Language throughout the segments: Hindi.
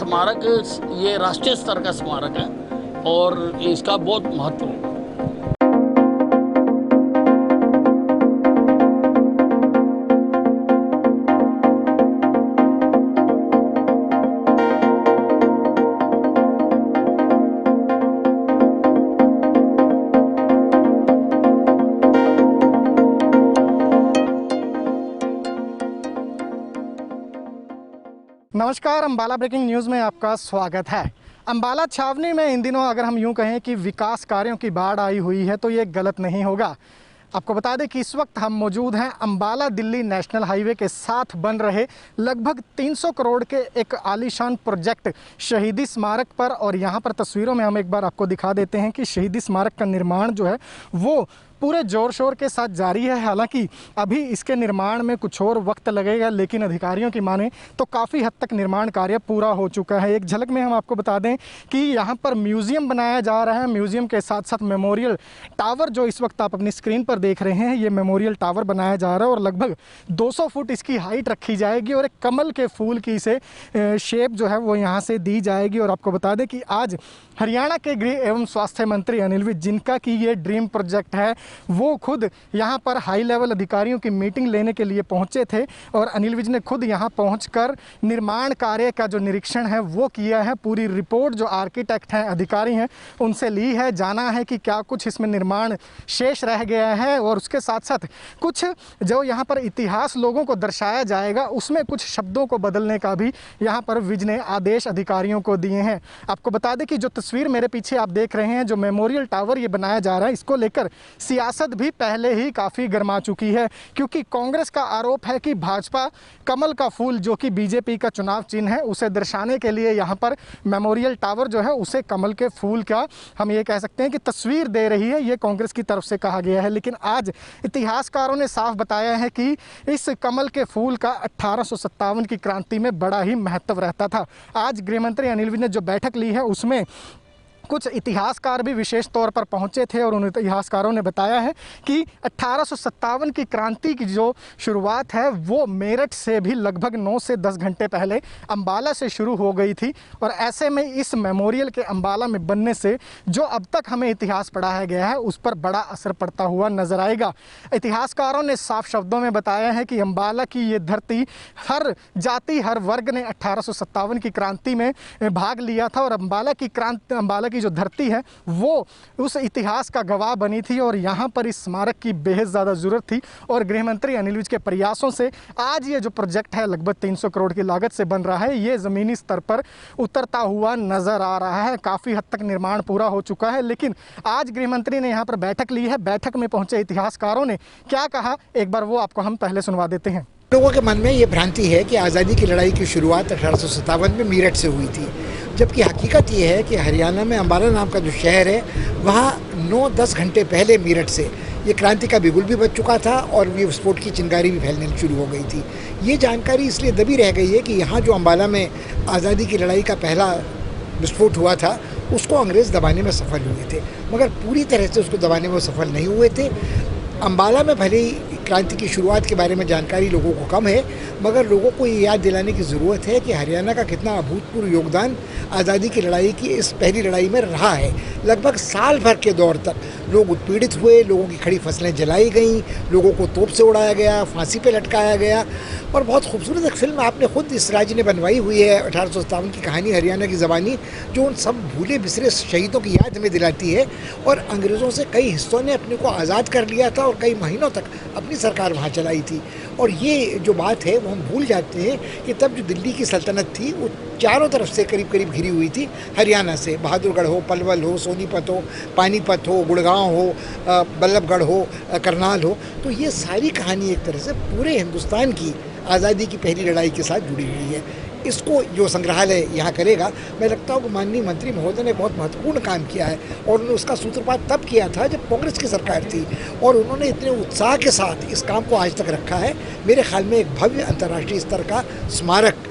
स्मारक ये राष्ट्रीय स्तर का स्मारक है और इसका बहुत महत्व है। नमस्कार, अंबाला ब्रेकिंग न्यूज़ में आपका स्वागत है। अंबाला छावनी में इन दिनों अगर हम यूं कहें कि विकास कार्यों की बाढ़ आई हुई है तो ये गलत नहीं होगा। आपको बता दें कि इस वक्त हम मौजूद हैं अंबाला दिल्ली नेशनल हाईवे के साथ बन रहे लगभग 300 करोड़ के एक आलीशान प्रोजेक्ट शहीदी स्मारक पर। और यहाँ पर तस्वीरों में हम एक बार आपको दिखा देते हैं कि शहीदी स्मारक का निर्माण जो है वो पूरे ज़ोर शोर के साथ जारी है। हालांकि अभी इसके निर्माण में कुछ और वक्त लगेगा, लेकिन अधिकारियों की माने तो काफ़ी हद तक निर्माण कार्य पूरा हो चुका है। एक झलक में हम आपको बता दें कि यहाँ पर म्यूज़ियम बनाया जा रहा है। म्यूज़ियम के साथ साथ मेमोरियल टावर जो इस वक्त आप अपनी स्क्रीन पर देख रहे हैं, ये मेमोरियल टावर बनाया जा रहा है और लगभग 200 फुट इसकी हाइट रखी जाएगी और एक कमल के फूल की इसे शेप जो है वो यहाँ से दी जाएगी। और आपको बता दें कि आज हरियाणा के गृह एवं स्वास्थ्य मंत्री अनिल विज, जिनका कि ये ड्रीम प्रोजेक्ट है, वो खुद यहाँ पर हाई लेवल अधिकारियों की मीटिंग लेने के लिए पहुँचे थे और अनिल विज ने खुद यहाँ पहुँचकर निर्माण कार्य का जो निरीक्षण है वो किया है। पूरी रिपोर्ट जो आर्किटेक्ट हैं, अधिकारी हैं, उनसे ली है, जाना है कि क्या कुछ इसमें निर्माण शेष रह गया है और उसके साथ साथ कुछ जो यहाँ पर इतिहास लोगों को दर्शाया जाएगा उसमें कुछ शब्दों को बदलने का भी यहाँ पर विज ने आदेश अधिकारियों को दिए हैं। आपको बता दें कि जो तस्वीर मेरे पीछे आप देख रहे हैं, जो मेमोरियल टावर ये बनाया जा रहा है, इसको लेकर सियासत भी पहले ही काफ़ी गर्मा चुकी है, क्योंकि कांग्रेस का आरोप है कि भाजपा कमल का फूल जो कि बीजेपी का चुनाव चिन्ह है उसे दर्शाने के लिए यहाँ पर मेमोरियल टावर जो है उसे कमल के फूल का हम ये कह सकते हैं कि तस्वीर दे रही है, ये कांग्रेस की तरफ से कहा गया है। लेकिन आज इतिहासकारों ने साफ बताया है कि इस कमल के फूल का 1857 की क्रांति में बड़ा ही महत्व रहता था। आज गृहमंत्री अनिल विज ने जो बैठक ली है उसमें कुछ इतिहासकार भी विशेष तौर पर पहुंचे थे और उन इतिहासकारों ने बताया है कि 1857 की क्रांति की जो शुरुआत है वो मेरठ से भी लगभग 9 से 10 घंटे पहले अंबाला से शुरू हो गई थी। और ऐसे में इस मेमोरियल के अंबाला में बनने से जो अब तक हमें इतिहास पढ़ाया गया है उस पर बड़ा असर पड़ता हुआ नजर आएगा। इतिहासकारों ने साफ शब्दों में बताया है कि अंबाला की ये धरती हर जाति हर वर्ग ने 1857 की क्रांति में भाग लिया था और अंबाला की जो धरती है वो उस इतिहास का गवाह बनी थी और यहाँ पर इस स्मारक की बेहद ज़्यादा ज़रूरत थी। और गृहमंत्री अनिल विज के प्रयासों से आज ये जो प्रोजेक्ट है लगभग 300 करोड़ की लागत से बन रहा है, ये ज़मीनी स्तर पर उतरता हुआ नज़र आ रहा है। काफ़ी हद तक निर्माण पूरा हो चुका है, लेकिन आज गृहमंत्री ने यहाँ पर बैठक ली है। बैठक में पहुँचे इतिहासकारों ने क्या कहा, एक बार वो आपको हम पहले सुनवा देते हैं। लोगों के मन में ये भ्रांति है कि आज़ादी की लड़ाई की शुरुआत 1857 में मेरठ से हुई थी, जबकि हकीकत ये है कि हरियाणा में अंबाला नाम का जो शहर है वहाँ 9-10 घंटे पहले मेरठ से ये क्रांति का बिगुल भी बज चुका था और ये विस्फोट की चिंगारी भी फैलने शुरू हो गई थी। ये जानकारी इसलिए दबी रह गई है कि यहाँ जो अंबाला में आज़ादी की लड़ाई का पहला विस्फोट हुआ था उसको अंग्रेज़ दबाने में सफल हुए थे, मगर पूरी तरह से उसको दबाने में सफल नहीं हुए थे। अंबाला में भले ही क्रांति की शुरुआत के बारे में जानकारी लोगों को कम है, मगर लोगों को ये याद दिलाने की ज़रूरत है कि हरियाणा का कितना अभूतपूर्व योगदान आज़ादी की लड़ाई की इस पहली लड़ाई में रहा है। लगभग साल भर के दौर तक लोग उत्पीड़ित हुए, लोगों की खड़ी फसलें जलाई गईं, लोगों को तोप से उड़ाया गया, फांसी पे लटकाया गया। और बहुत खूबसूरत एक फिल्म आपने खुद इस राज्य ने बनवाई हुई है, 1857 की कहानी हरियाणा की ज़बानी, जो उन सब भूले बिसरे शहीदों की याद हमें दिलाती है। और अंग्रेज़ों से कई हिस्सों ने अपने को आज़ाद कर लिया था और कई महीनों तक अपनी सरकार वहाँ चलाई थी। और ये जो बात है वो हम भूल जाते हैं कि तब जो दिल्ली की सल्तनत थी वो चारों तरफ से करीब करीब घिरी हुई थी। हरियाणा से बहादुरगढ़ हो, पलवल हो, सोनीपत हो, पानीपत हो, गुड़गांव हो, बल्लभगढ़ हो, करनाल हो, तो ये सारी कहानी एक तरह से पूरे हिंदुस्तान की आज़ादी की पहली लड़ाई के साथ जुड़ी हुई है। इसको जो संग्रहालय यहाँ करेगा, मैं लगता हूँ कि माननीय मंत्री महोदय ने बहुत महत्वपूर्ण काम किया है और उन्होंने उसका सूत्रपात तब किया था जब कांग्रेस की सरकार थी और उन्होंने इतने उत्साह के साथ इस काम को आज तक रखा है। मेरे ख्याल में एक भव्य अंतर्राष्ट्रीय स्तर का स्मारक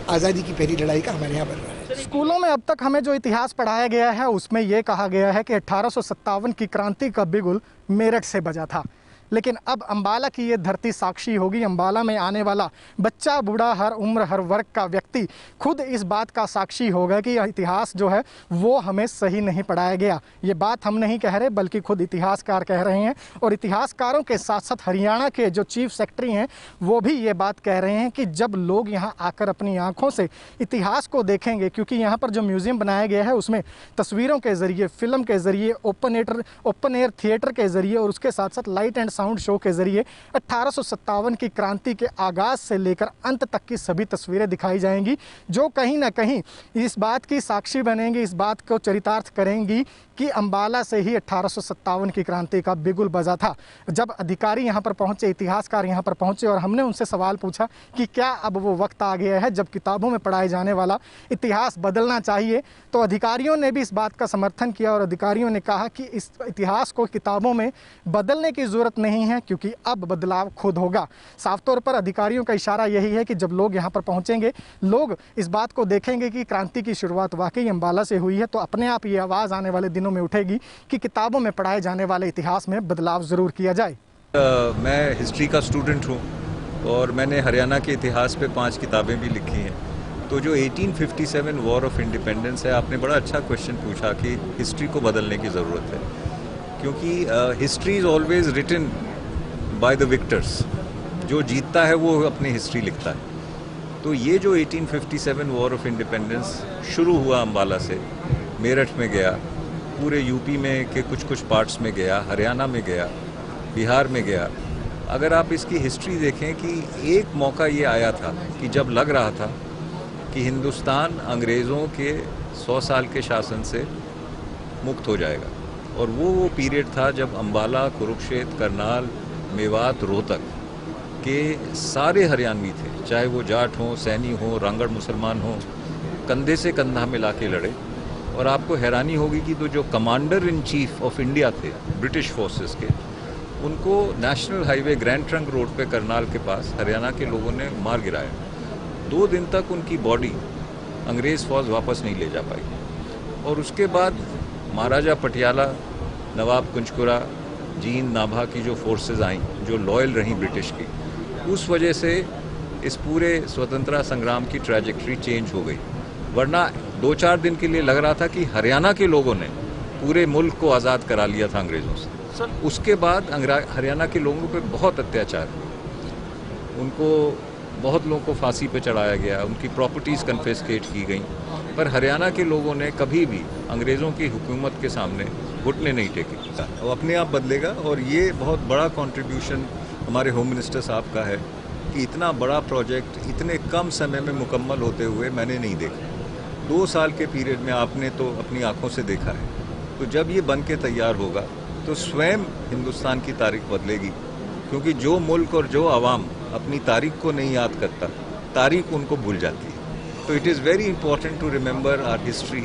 आज़ादी की पहली लड़ाई का हमारे यहाँ बन रहा है। स्कूलों में अब तक हमें जो इतिहास पढ़ाया गया है उसमें ये कहा गया है कि 1857 की क्रांति का बिगुल मेरठ से बजा था। लेकिन अब अम्बाला की ये धरती साक्षी होगी। अम्बाला में आने वाला बच्चा, बूढ़ा, हर उम्र, हर वर्ग का व्यक्ति खुद इस बात का साक्षी होगा कि इतिहास जो है वो हमें सही नहीं पढ़ाया गया। ये बात हम नहीं कह रहे, बल्कि खुद इतिहासकार कह रहे हैं। और इतिहासकारों के साथ साथ हरियाणा के जो चीफ सेक्रेटरी हैं वो भी ये बात कह रहे हैं कि जब लोग यहाँ आकर अपनी आंखों से इतिहास को देखेंगे, क्योंकि यहाँ पर जो म्यूज़ियम बनाया गया है उसमें तस्वीरों के ज़रिए, फिल्म के ज़रिए, ओपन एयर थिएटर के ज़रिए और उसके साथ साथ लाइट एंड साउंड शो के ज़रिए 1857 की क्रांति के आगाज़ से लेकर अंत तक की सभी तस्वीरें दिखाई जाएंगी, जो कहीं ना कहीं इस बात की साक्षी बनेंगी, इस बात को चरितार्थ करेंगी कि अम्बाला से ही 1857 की क्रांति का बिगुल बजा था। जब अधिकारी यहाँ पर पहुँचे, इतिहासकार यहाँ पर पहुँचे और हमने उनसे सवाल पूछा कि क्या अब वो वक्त आ गया है जब किताबों में पढ़ाए जाने वाला इतिहास बदलना चाहिए, तो अधिकारियों ने भी इस बात का समर्थन किया और अधिकारियों ने कहा कि इस इतिहास को किताबों में बदलने की ज़रूरत नहीं है, क्योंकि अब बदलाव खुद होगा। साफ तौर पर अधिकारियों का इशारा यही है कि जब लोग यहाँ पर पहुँचेंगे, लोग इस बात को देखेंगे कि क्रांति की शुरुआत वाकई अम्बाला से हुई है, तो अपने आप ये आवाज़ आने वाले दिनों में उठेगी कि किताबों में पढ़ाए जाने वाले इतिहास में बदलाव ज़रूर किया जाए। मैं हिस्ट्री का स्टूडेंट हूँ और मैंने हरियाणा के इतिहास पे 5 किताबें भी लिखी हैं। तो जो 1857 वॉर ऑफ इंडिपेंडेंस है, आपने बड़ा अच्छा क्वेश्चन पूछा कि हिस्ट्री को बदलने की ज़रूरत है, क्योंकि history is always written by the victors. जो जीतता है वो अपनी हिस्ट्री लिखता है। तो ये जो 1857 वॉर ऑफ इंडिपेंडेंस शुरू हुआ अम्बाला से, मेरठ में गया, पूरे यूपी में के कुछ पार्ट्स में गया, हरियाणा में गया, बिहार में गया। अगर आप इसकी हिस्ट्री देखें कि एक मौका ये आया था कि जब लग रहा था कि हिंदुस्तान अंग्रेज़ों के 100 साल के शासन से मुक्त हो जाएगा, और वो पीरियड था जब अम्बाला, कुरुक्षेत्र, करनाल, मेवात, रोहतक के सारे हरियाणवी थे, चाहे वो जाट हों, सैनी हों, रांगड़ मुसलमान हों, कंधे से कंधा मिला के लड़े। और आपको हैरानी होगी कि तो जो commander in chief of India थे ब्रिटिश फोर्सेस के, उनको national highway grand trunk road पे करनाल के पास हरियाणा के लोगों ने मार गिराया। 2 दिन तक उनकी बॉडी अंग्रेज़ फौज वापस नहीं ले जा पाई। और उसके बाद महाराजा पटियाला, नवाब कुंजकुरा, जींद, नाभा की जो फोर्सेस आईं, जो लॉयल रहीं ब्रिटिश की, उस वजह से इस पूरे स्वतंत्रता संग्राम की ट्रैजेक्टरी चेंज हो गई। वरना 2-4 दिन के लिए लग रहा था कि हरियाणा के लोगों ने पूरे मुल्क को आज़ाद करा लिया था अंग्रेज़ों से। उसके बाद हरियाणा के लोगों पे बहुत अत्याचार हुए, उनको बहुत लोगों को फांसी पे चढ़ाया गया, उनकी प्रॉपर्टीज़ कन्फिस्केट की गई, पर हरियाणा के लोगों ने कभी भी अंग्रेज़ों की हुकूमत के सामने घुटने नहीं टेके। वो अपने आप बदलेगा। और ये बहुत बड़ा कंट्रीब्यूशन हमारे होम मिनिस्टर साहब का है कि इतना बड़ा प्रोजेक्ट इतने कम समय में मुकम्मल होते हुए मैंने नहीं देखा। 2 साल के पीरियड में आपने तो अपनी आंखों से देखा है। तो जब ये बन के तैयार होगा तो स्वयं हिंदुस्तान की तारीख बदलेगी, क्योंकि जो मुल्क और जो आवाम अपनी तारीख को नहीं याद करता, तारीख उनको भूल जाती है। तो it is very important to remember our history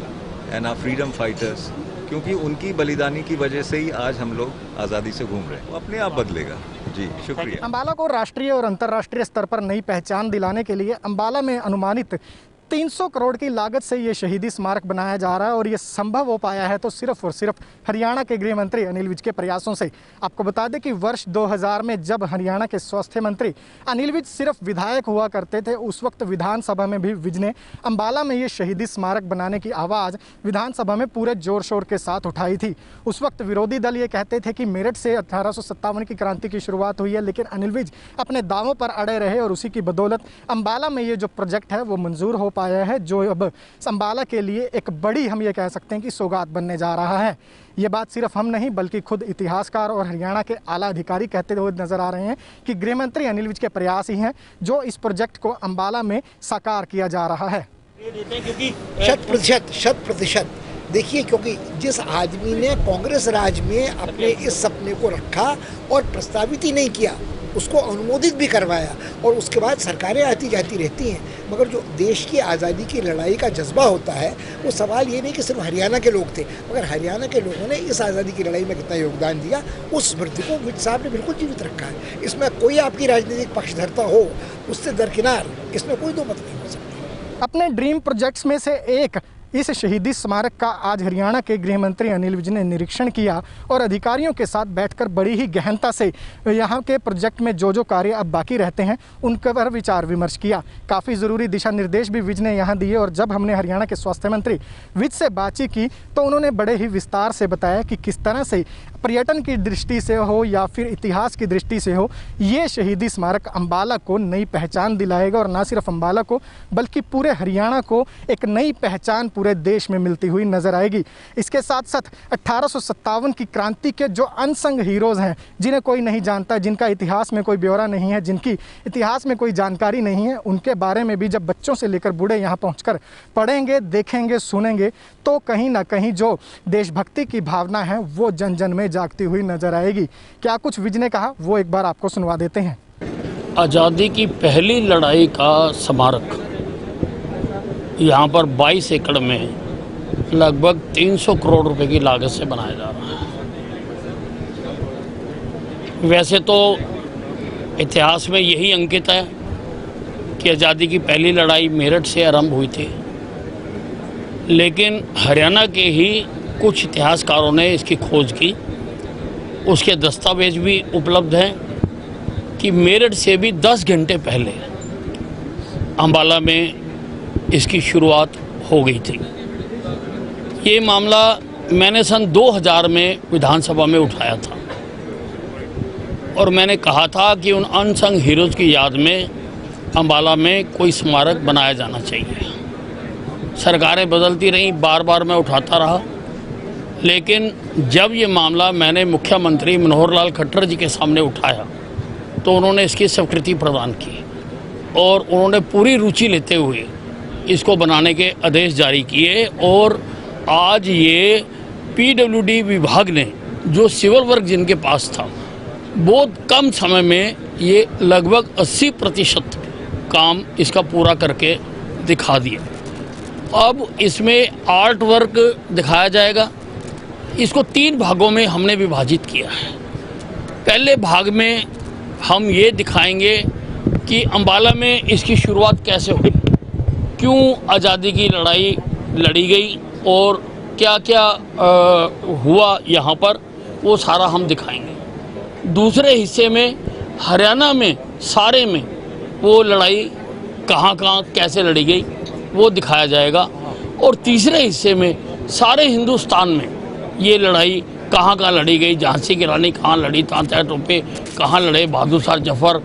and our freedom fighters, क्योंकि उनकी बलिदानी की वजह से ही आज हम लोग आज़ादी से घूम रहे हैं। वो अपने आप बदलेगा। जी, शुक्रिया। अम्बाला को राष्ट्रीय और अंतर्राष्ट्रीय स्तर पर नई पहचान दिलाने के लिए अम्बाला में अनुमानित 300 करोड़ की लागत से ये शहीदी स्मारक बनाया जा रहा है, और ये संभव हो पाया है तो सिर्फ और सिर्फ हरियाणा के गृह मंत्री अनिल विज के प्रयासों से। आपको बता दें कि वर्ष 2000 में जब हरियाणा के स्वास्थ्य मंत्री अनिल विज सिर्फ विधायक हुआ करते थे, उस वक्त विधानसभा में भी विज ने अम्बाला में ये शहीदी स्मारक बनाने की आवाज़ विधानसभा में पूरे जोर शोर के साथ उठाई थी। उस वक्त विरोधी दल ये कहते थे कि मेरठ से 1857 की क्रांति की शुरुआत हुई है, लेकिन अनिल विज अपने दावों पर अड़े रहे और उसी की बदौलत अम्बाला में ये जो प्रोजेक्ट है वो मंजूर हो पाया है, जो अब अम्बाला के लिए एक बड़ी, हम ये कह सकते हैं कि सौगात बनने जा रहा है। ये बात सिर्फ हम नहीं बल्कि खुद इतिहासकार और हरियाणा के आला अधिकारी कहते हुए नजर आ रहे हैं कि गृह मंत्री अनिल विज के प्रयास ही हैं जो इस प्रोजेक्ट को अम्बाला में साकार किया जा रहा है। 100% देखिए, क्योंकि जिस आदमी ने कांग्रेस राज में अपने इस सपने को रखा और प्रस्तावित ही नहीं किया, उसको अनुमोदित भी करवाया, और उसके बाद सरकारें आती जाती रहती हैं, मगर जो देश की आज़ादी की लड़ाई का जज्बा होता है, वो सवाल ये नहीं कि सिर्फ हरियाणा के लोग थे, मगर हरियाणा के लोगों ने इस आज़ादी की लड़ाई में कितना योगदान दिया, उस स्मृति को विज साहब ने बिल्कुल जीवित रखा है। इसमें कोई आपकी राजनीतिक पक्षधरता हो, उससे दरकिनार इसमें कोई दो मत नहीं हो सकता। अपने ड्रीम प्रोजेक्ट्स में से एक इस शहीदी स्मारक का आज हरियाणा के गृह मंत्री अनिल विज ने निरीक्षण किया और अधिकारियों के साथ बैठकर बड़ी ही गहनता से यहाँ के प्रोजेक्ट में जो कार्य अब बाकी रहते हैं उन पर विचार विमर्श किया। काफ़ी ज़रूरी दिशा निर्देश भी विज ने यहाँ दिए और जब हमने हरियाणा के स्वास्थ्य मंत्री विज से बातचीत की तो उन्होंने बड़े ही विस्तार से बताया कि किस तरह से पर्यटन की दृष्टि से हो या फिर इतिहास की दृष्टि से हो, ये शहीदी स्मारक अम्बाला को नई पहचान दिलाएगा और न सिर्फ अम्बाला को बल्कि पूरे हरियाणा को एक नई पहचान पूरे देश में मिलती हुई नजर आएगी। इसके साथ साथ 1857 की क्रांति के जो अनसंग हीरोज़ हैं, जिन्हें कोई नहीं जानता, जिनका इतिहास में कोई ब्यौरा नहीं है, जिनकी इतिहास में कोई जानकारी नहीं है, उनके बारे में भी जब बच्चों से लेकर बूढ़े यहाँ पहुँचकर पढ़ेंगे, देखेंगे, सुनेंगे तो कहीं ना कहीं जो देशभक्ति की भावना है वो जन जन में जागती हुई नजर आएगी। क्या कुछ विज ने कहा वो एक बार आपको सुनवा देते हैं। आज़ादी की पहली लड़ाई का स्मारक यहाँ पर 22 एकड़ में लगभग 300 करोड़ रुपए की लागत से बनाया जा रहा है। वैसे तो इतिहास में यही अंकित है कि आज़ादी की पहली लड़ाई मेरठ से आरंभ हुई थी, लेकिन हरियाणा के ही कुछ इतिहासकारों ने इसकी खोज की। उसके दस्तावेज भी उपलब्ध हैं कि मेरठ से भी 10 घंटे पहले अम्बाला में इसकी शुरुआत हो गई थी। ये मामला मैंने सन 2000 में विधानसभा में उठाया था और मैंने कहा था कि उन अनसंग हीरोज़ की याद में अम्बाला में कोई स्मारक बनाया जाना चाहिए। सरकारें बदलती रहीं, बार बार मैं उठाता रहा, लेकिन जब ये मामला मैंने मुख्यमंत्री मनोहर लाल खट्टर जी के सामने उठाया तो उन्होंने इसकी स्वीकृति प्रदान की और उन्होंने पूरी रुचि लेते हुए इसको बनाने के आदेश जारी किए। और आज ये पीडब्ल्यूडी विभाग ने, जो सिविल वर्क जिनके पास था, बहुत कम समय में ये लगभग 80% काम इसका पूरा करके दिखा दिया। अब इसमें आर्ट वर्क दिखाया जाएगा। इसको 3 भागों में हमने विभाजित किया है। पहले भाग में हम ये दिखाएंगे कि अम्बाला में इसकी शुरुआत कैसे हुई, क्यों आज़ादी की लड़ाई लड़ी गई और क्या क्या हुआ यहाँ पर, वो सारा हम दिखाएंगे। दूसरे हिस्से में हरियाणा में सारे में वो लड़ाई कहाँ कहाँ कैसे लड़ी गई वो दिखाया जाएगा। और तीसरे हिस्से में सारे हिंदुस्तान में ये लड़ाई कहाँ कहाँ लड़ी गई, झांसी की रानी कहाँ लड़ी, तात्या टोपे कहाँ लड़े, बहादुर शाह जफर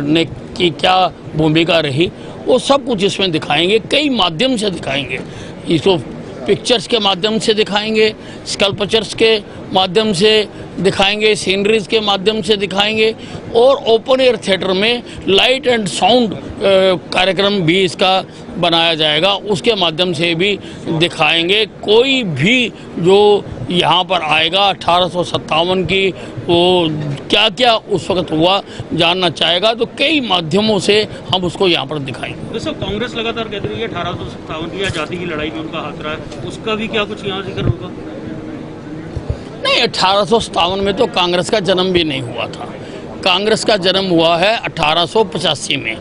ने की क्या भूमिका रही, वो सब कुछ इसमें दिखाएंगे। कई माध्यम से दिखाएंगे, इसको पिक्चर्स के माध्यम से दिखाएंगे, स्कल्पचर्स के माध्यम से दिखाएंगे, सीनरीज के माध्यम से दिखाएंगे और ओपन एयर थिएटर में लाइट एंड साउंड कार्यक्रम भी इसका बनाया जाएगा, उसके माध्यम से भी दिखाएंगे। कोई भी जो यहाँ पर आएगा 1857 की वो क्या क्या उस वक्त हुआ जानना चाहेगा तो कई माध्यमों से हम उसको यहाँ पर दिखाएंगे। दोस्तों, कांग्रेस लगातार कहती रही है 1857 की आज़ादी की लड़ाई में उनका हाथ रहा है, उसका भी क्या कुछ यहाँ जिक्र होगा? नहीं, 1857 में तो कांग्रेस का जन्म भी नहीं हुआ था। कांग्रेस का जन्म हुआ है 1885 में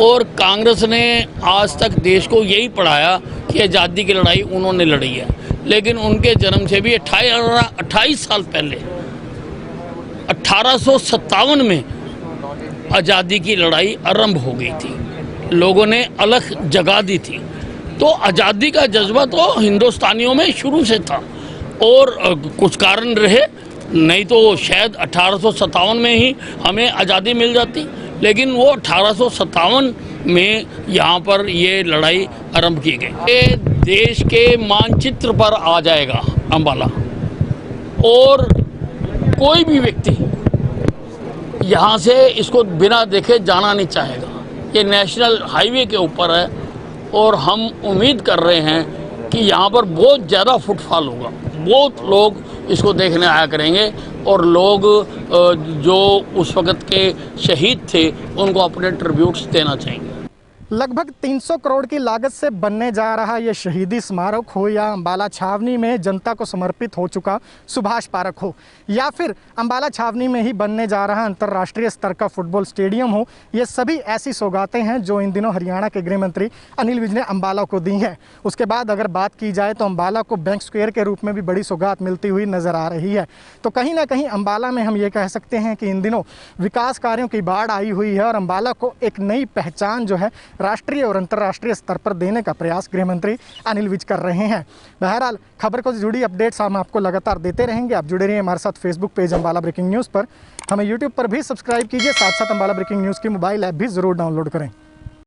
और कांग्रेस ने आज तक देश को यही पढ़ाया कि आज़ादी की लड़ाई उन्होंने लड़ी है, लेकिन उनके जन्म से भी 28 साल पहले 1857 में आज़ादी की लड़ाई आरंभ हो गई थी। लोगों ने अलग जगा दी थी। तो आज़ादी का जज्बा तो हिंदुस्तानियों में शुरू से था और कुछ कारण रहे, नहीं तो शायद 1857 में ही हमें आज़ादी मिल जाती, लेकिन वो 1857 में यहाँ पर ये लड़ाई आरंभ की गई। ये देश के मानचित्र पर आ जाएगा अम्बाला और कोई भी व्यक्ति यहाँ से इसको बिना देखे जाना नहीं चाहेगा। ये नेशनल हाईवे के ऊपर है और हम उम्मीद कर रहे हैं कि यहाँ पर बहुत ज़्यादा फुटफॉल होगा, बहुत लोग इसको देखने आया करेंगे और लोग जो उस वक़्त के शहीद थे उनको अपने ट्रिब्यूट्स देना चाहेंगे। लगभग 300 करोड़ की लागत से बनने जा रहा ये शहीदी स्मारक हो या अम्बाला छावनी में जनता को समर्पित हो चुका सुभाष पार्क हो या फिर अम्बाला छावनी में ही बनने जा रहा अंतर्राष्ट्रीय स्तर का फुटबॉल स्टेडियम हो, ये सभी ऐसी सौगातें हैं जो इन दिनों हरियाणा के गृह मंत्री अनिल विज ने अम्बाला को दी हैं। उसके बाद अगर बात की जाए तो अम्बाला को बैंक स्क्वायर के रूप में भी बड़ी सौगात मिलती हुई नजर आ रही है। तो कहीं ना कहीं अम्बाला में हम ये कह सकते हैं कि इन दिनों विकास कार्यों की बाढ़ आई हुई है और अम्बाला को एक नई पहचान जो है राष्ट्रीय और अंतर्राष्ट्रीय स्तर पर देने का प्रयास गृह मंत्री अनिल विज कर रहे हैं। बहरहाल खबर को जुड़ी अपडेट्स हम आपको लगातार देते रहेंगे। आप जुड़े रहिए हमारे साथ Facebook page Ambala breaking news पर, हमें यूट्यूब पर भी सब्सक्राइब कीजिए, साथ साथ अम्बाला ब्रेकिंग न्यूज़ की मोबाइल ऐप भी ज़रूर डाउनलोड करें।